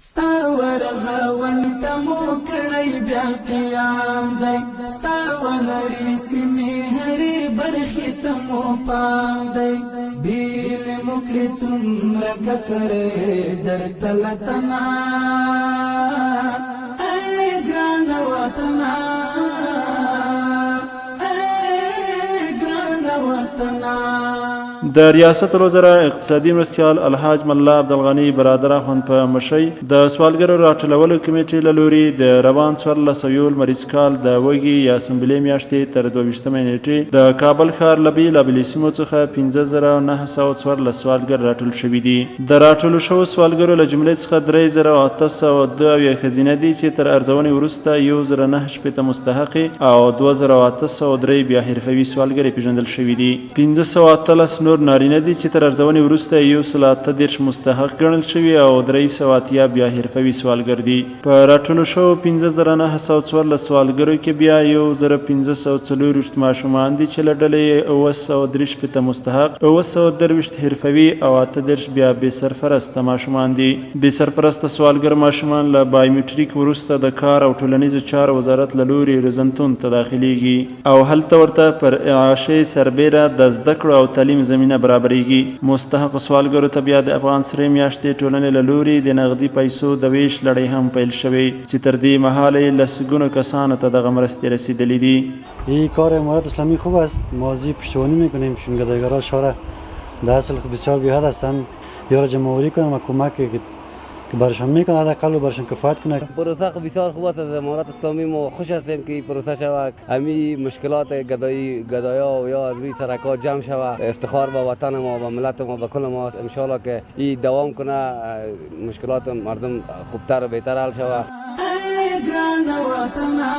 ستا ورغاون ته مو کړی بیا قیام دی ستا وهرې سیمې هرې برخې ته مو پام دی بیل مو کړې څومره ککرې درته له تنا ای ګرانه وطنه ای ګرانه وطنه. د ریاست الوزرا اقتصادي مرستیال الحاج ملا عبدالغني برادر اخوند په مشرۍ د سوالګرو راټولولو کمیټې له لوري د روان 14 مریض کال د وږي یا سنبلې میاشتې تر 22 نیټې د کابل ښار له بېلابېلو سیمو څخه 15914 سوالګر راټول شوي دي. د راټولو شوو سوالګرو له جملې څخه 3802 ښځینه دي چې تر ارزونې وروسته 1009 مستحقې او 2803 بیا حرفوي سوالګرې پیژندل شوي دي. 513 نور نارینه دي چې تر ارزونې وروسته 113 مستحق ګڼل شوي او 380 بیا حرفوي سوالګر دي. په راټولو شوو 15914 سوالګرو کې بیا 1540 ماشومان دي چې له ډلې 963 مستحق 923 حرفوي او 38 بیا بې سرپرسته ماشومان دي. بې سرپرسته سوالګر ماشومان له بایومټریک وروسته د کار او ټولنیزو چارو وزارت له لوري روزنتون ته داخلیږي او هلته ورته پر اعاشې سربیره د زده کړو او تعلیم زمینه برابریږي. مستحق سوالګرو ته بیا د افغان سرې میاشتې ټولنې له لوري د نغدي پیسو د ویش لړۍ هم پیل شوی چې تر دې مهاله یې لسګونو کسانو ته دغه مرستې رسیدلې دي. این کار امارات اسلامی خوب است. ما از پشتیبانی میکنیم چون گدایگرها شهر در اصل بسیار بی‌حد هستند. یا را جمع‌آوری کنیم و کمکی که برشان میکنه حداقل برشان کفایت کنه. پروسه بسیار خوب است. از امارات اسلامی ما خوش هستیم که این پروسه شود. همین مشکلات گدایا یا از روی سرکا جمع شود. افتخار به وطن ما و ملت ما و کل ما است. ان شاء الله که این دوام کنه مشکلات مردم خوبتر و بهتر حل شود. ای ګرانه وطنه